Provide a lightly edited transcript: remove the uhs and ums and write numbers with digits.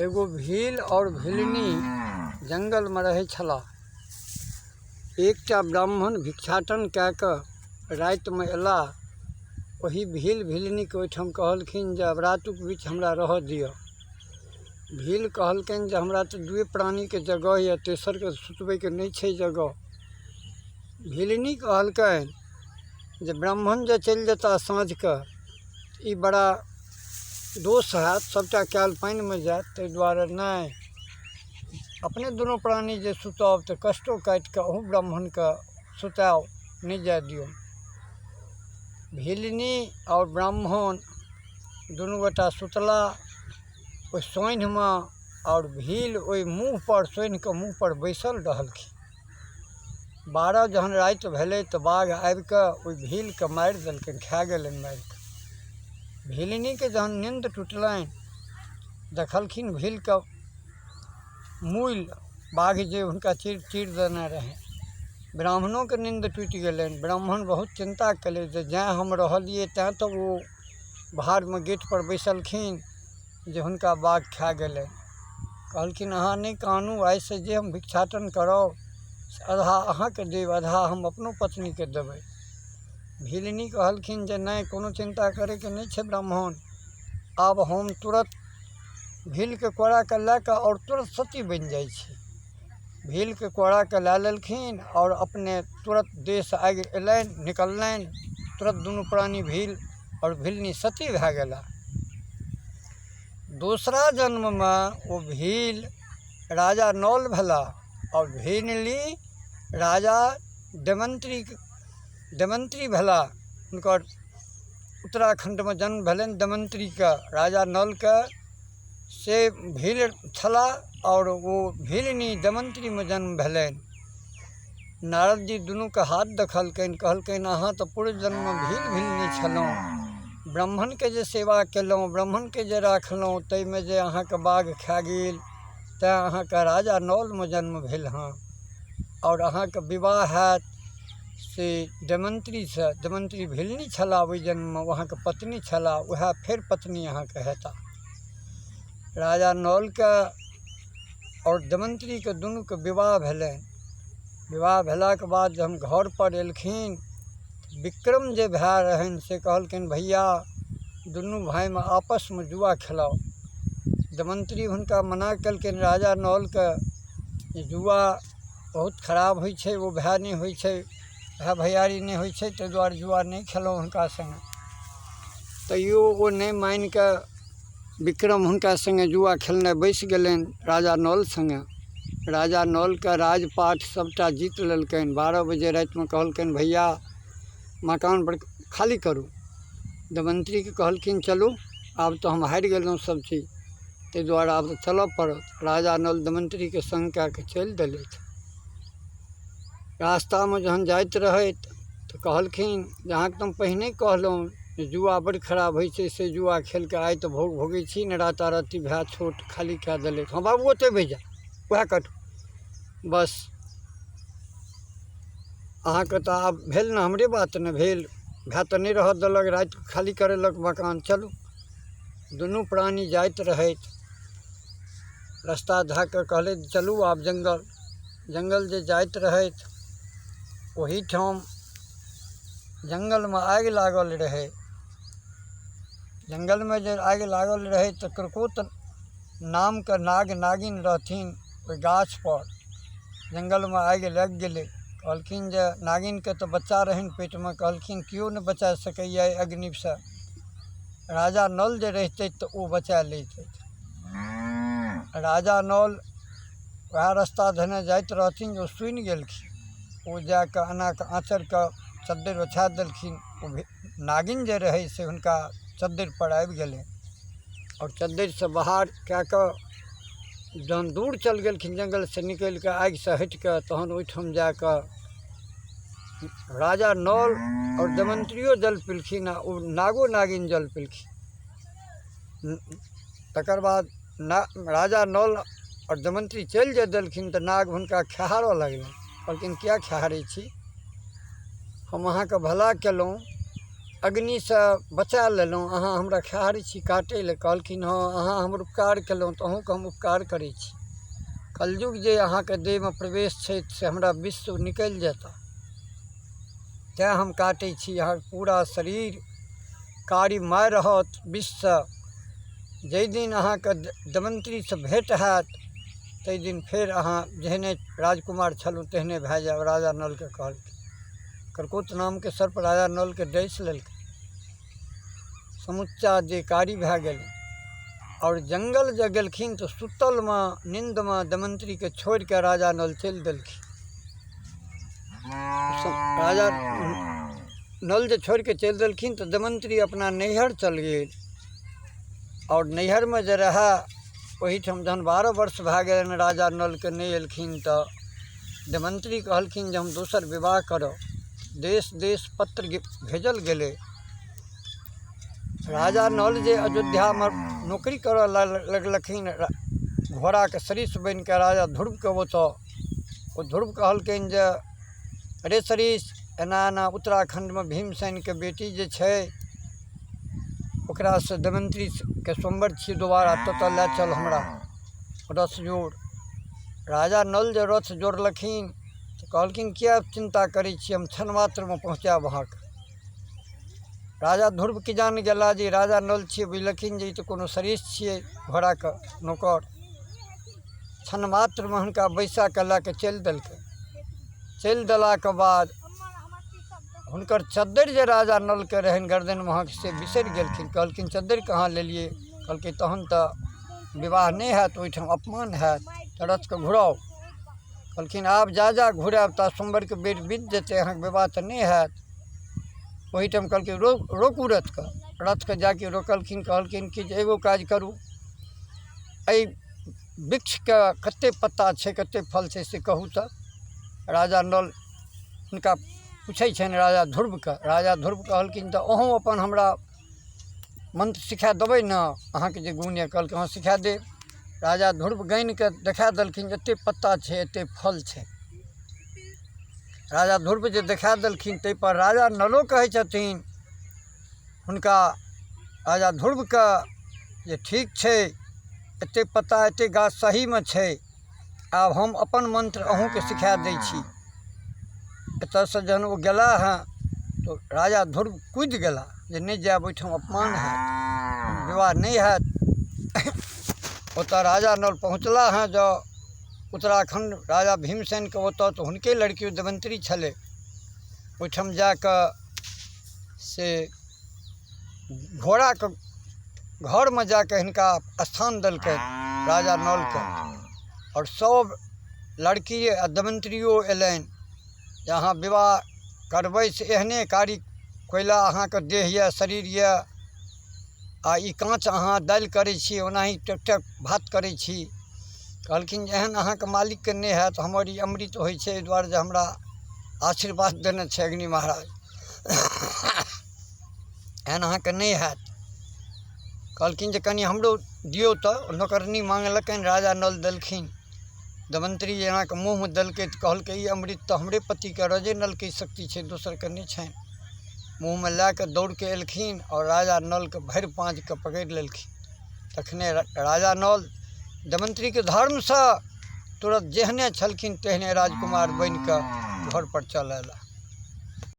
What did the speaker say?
एगो भील और भिलनी जंगल में रहे छला। एकटा ब्राह्मण भिक्षाटन कए कऽ राति में एला। वही भील भिलनी के ओहिठाम कहलखिन जे अब रातुक बीच हमरा रह दिअ। भील कहलखिन जे हमरा तऽ दुए प्राणी के जगह या, तेसर के सुतबे के नहीं छै जगह। भिलनी कहलखिन जे ब्राह्मण जे चलि जेता साँझ के ई बड़ा दोष हैत, सबटा कैल पानि में जायत, ताहि दुआरे नहीं, अपने दुनू प्राणी जे सुतब तऽ कष्टो काटि कऽ अहूँ ब्राह्मण के सुताओ, नहीं जाय दियौ। भिलनी और ब्राह्मण दुनू गोटा सुतला ओहि सोन्हि में, और भील ओहि मुँह पर सोन्हि के मुँह पर बैसल रहलखिन। 12 जहन राति भेलै तऽ बाघ आबि कऽ ओहि भील के मारि देलखिन, खा गेलनि मारि कऽ। भिलनी के जहन नींद टूटलनि, देखलखिन भील के मूल बाघ जे हुनका चीर देने रहे। ब्राह्मणों के नींद टूटि गेलनि। ब्राह्मण बहुत चिंता कले जे जैँ हम रहलिए तैँ तऽ वो बाहर में गेट पर बैसलखिन जे हुनका बाघ खा गेलनि। कहलखिन अहाँ नहीं कानू, आइ से जे हम भिक्षाटन करब आधा अहाँ के देब, आधा हम अपनो पत्नी के देबै। भिलनी कहलखिन जे नहीं, कोनो चिंता करे के नहीं छै ब्राह्मण, आब हम तुरंत भील के कोड़ा के लए कऽ और तुरंत सती बनि जाइ छी। भील के कोड़ा के लए लेलखिन और अपने तुरंत देह से आगि एलनि, निकललनि, तुरंत दुनू प्राणी भील और भिलनी सती भए गेला। दूसरा जन्म में वो भील राजा नौल भेला और भिलनी राजा दमंत्री भेला। हुनकर उत्तराखंड में जन्म भेलनि दमंत्री के, राजा नल के से भील छला और वो भिलनी दमंत्री में जन्म भेलनि। नारद जी दुनू के हाथ देखलकनि, कहलकनि अहाँ तऽ पूर्व जन्म में भील भिलनी छलहुँ, ब्राह्मण के जे सेवा केलहुँ, ब्राह्मण के जे राखलहुँ, ताहिमे जे अहाँके बाघ खा गेल, तैँ अहाँके राजा नौल में जन्म भेल हँ। और अहाँके विवाह हैत से दमंत्री से, दमंत्री भिलनी छला ओहि जन्म में, वहाँ के पत्नी छला, वह फिर पत्नी अहाँके हेता। राजा नौल के और दमंत्री के दुनू के विवाह भेलनि। विवाह भेला के बाद जब हम घर पर एलखिन, विक्रम जे भाई रहनि से कहलखिन भैया दुनू भाई में आपस में जुआ खेलाओ। दमंत्री हुनका मना केलखिन राजा नौल के, जुआ बहुत खराब होइ छै, वो भाई नहीं होइ छै, भाई भैयारी नहीं होइ छै, ताहि दुआरे जुआ नहीं खेलौं हुनका संगे। तैयो वो नहीं मान के विक्रम हुनका संगे जुआ खेलने बैस गेलनि राजा नौल संगे। राजा नौल के राजपाट सबटा जीत लेलकनि। 12 बजे राति में कहलकनि भैया मकान पर खाली करू। दमंत्री के कहलखिन चलू, आब तो हम हारि गेलहुँ सब चीज, ताहि दुआरे आब तो चलऽ पड़त। राजा नौल दमंत्री के संग कए के चलि देलथि। रास्ता में जहन जाइत रहैत तऽ कहलखिन जे अहाँके तऽ हम पहिने कहलहुँ जे जुआ बड़ खराब होइ छै, से जुआ खेल के आइ तऽ भोग भोगै छी ने, राताराती भाय छोट खाली कए देलथि। हाँ बाबू ओतै बैस जा, वएह कटू बस, अहाँके तऽ आब भेल ने, हमरे बात ने भेल, भाय तऽ नहीं रह देलक, राति खाली करेलक मकान, चलू। दुनू प्राणी जाइत रहैत रास्ता धए कऽ कहलथि चलू आब जंगल। जंगल जे जाइत रहैत ओही ठाम जंगल में आगि लागल रहे। जंगल में जे आगि लागल रहे तऽ कृकोत नाम के नाग नागिन रहथिन ओहि गाछ पर। जंगल में आगि लागि गेलै। कहलखिन जे नागिन के तऽ बच्चा रहनि पेट में, कहलखिन केओ नहि बचा सकैए अग्नि से, राजा नल जे रहितै तऽ ओ बचा लैतथि। राजा नल वएह रास्ता धने जाइत रहथिन जो सुनि गेलखिन। वो जाके एना के आँचर के चद्दरि ओछा देलखिन। वो नागिन जे रहे से हुनका चद्दरि पर आबि गेलै और चद्दरि से बाहर कए कऽ जहन दूर चल गेलखिन, जंगल से निकलि कऽ आगि से हटि कऽ, तहन ओहिठाम जाकऽ राजा नौल और दमंत्रियो जल पिलखिन आ ओ नागो नागिन जल पिलखिन। तकर बाद राजा नौल और दमंत्री चलि जे देलखिन तऽ नाग हुनका खेहारऽ लगलनि। कहलखिन किया खेहारै छी, हम अहाँके भला केलहुँ, अग्नि से बचा लेलहुँ, अहाँ हमरा खाड़ छी काटै लए। कहलखिन हाँ अहाँ हमर उपकार केलहुँ तऽ अहूँके हम उपकार करै छी। कलयुग जे अहाँके देहमे प्रवेश छै से हमरा विश्व निकलि जेता, तैँ हम काटै छी। अहाँके पूरा शरीर कारी मारि रहत विषसँ। जाहि दिन अहाँके दमंत्रीसँ भेँट हैत ताहि दिन फेर अहाँ जेहने राजकुमार छलहुँ तेहने भए जायब। राजा नलके कहलकै। करकोट नामके सर्प राजा नलके डसि लेलकै, समुच्चा जे कारी भए गेलै। और जंगल जे गेलखिन तऽ सुतलमे नींदमे दमंत्रीके छोड़ि कऽ राजा नल चलि देलखिन। राजा नल जे छोड़ि कऽ चलि देलखिन तऽ दमंत्री अपना नैहर चल गेल। और नैहरमे जे रहए ओहीठाम जहन 12 वर्ष भए गेलनि राजा नलके नहि एलखिन तऽ दमंत्री कहलखिन जे हम दोसर विवाह करब। देश देश पत्र भेजल गेलै। राजा नल जे अयोध्यामे नौकरी करऽ लगलखिन घोड़ाके सरीस बनि कऽ राजा ध्रुवके ओतऽ, ओ ध्रुव कहलखिन जे अरे सरीस एना एना उत्तराखंडमे भीमसेनके बेटी जे छै ओकरासँ दमंत्रीके स्वयंवर छियै दोबारा, ततऽ लए चल हमरा रथ जोड़। राजा नल जे रथ जोड़लखिन तऽ कहलखिन किया चिंता करै छी, हम क्षण मात्रमे पहुँचायब अहाँके। राजा ध्रुव की जान गेला जे राजा नल छियै, बुझलखिन जे ई तऽ कोनो सरीस छियै घोड़ाके नौकर। क्षण मात्रमे हुनका बैसा कऽ लए कऽ चलि देलकै। चलि देलाके बाद हुनकर चद्दरि जे राजा नलके रहनि गर्दन महक से बिसरि गेलखिन। कहलखिन चद्दरि कहाँ लेलियै? कहलकै तहन तऽ विवाह नहि हैत, ओहिठाम अपमान हैत, तऽ रथके घुराउ। कहलखिन आब जा घुरायब ता सोमवारके बेर बीत जेतै, अहाँके विवाह तऽ नहि हैत। ओहिठाम कहलकै रोकू रथके जाके रोकलखिन। कहलखिन कि जे एगो काज करू, एहि वृक्षके कतेक पत्ता छै कतेक फल छै से कहू तऽ। राजा नल हुनका पूछै छनि राजा ध्रुवके। राजा ध्रुव कहलखिन तऽ अहूँ अपन हमरा मंत्र सिखा देबै ने, अहाँके जे गुण यऽ। कहलकै हाँ सिखा देब। राजा ध्रुव गानिके देखा देलखिन एतेक पत्ता छै एतेक फल छै। राजा ध्रुव जे देखा देलखिन ताहिपर राजा नलो कहै छथिन हुनका राजा ध्रुवके जे ठीक छै एतेक पत्ता एतेक गाछ सहीमे छै, आब हम अपन मंत्र अहूँके सिखा दै छी। एतऽसँ जहन ओ गेला हँ तऽ राजा ध्रुव कूदि गेला जे नहि जायब, ओहिठाम अपमान हैत, विवाह नहि हैत। ओतऽ राजा नल पहुँचला हँ जँ उत्तराखंड राजा भीमसेनके ओतऽ, तऽ हुनके लड़की दमंत्री छलै। ओहिठाम जाकऽ से घोड़ाके घरमे जाकऽ हिनका स्थान देलकै राजा नलके। और सब लड़की आ दमंत्रियो अयलनि जे अहाँ विवाह करबै से एहने कारी कोयला अहाँके देह यऽ शरीर यऽ, आ ई काँच अहाँ दालि करै छी ओनाही टेक भात करै छी। कहलखिन एहन अहाँके मालिकके नहि हैत, हमर ई अमृत होइ छै एहि दुआरे जे हमरा आशीर्वाद देने छै अग्नि महाराज, एहन अहाँके नहि हैत। कहलखिन जे कनि हमरो दियौ तऽ। नौकरनी माँगलकनि, राजा नल देलखिन। दमंत्री जेनाके मुँहमे देलकै तऽ कहलकै ई अमृत तऽ हमरे पतिके राजे नलके शक्ति छै, दोसरके नहि छनि। मुँहमे लए कऽ दौड़ कऽ एलखिन और राजा नलके भरि पाँजके पकड़ि लेलखिन। तखने राजा नल दमंत्रीके धर्मसँ तुरंत जेहने छलखिन तेहने राजकुमार बनि कऽ घर पर चल अयला।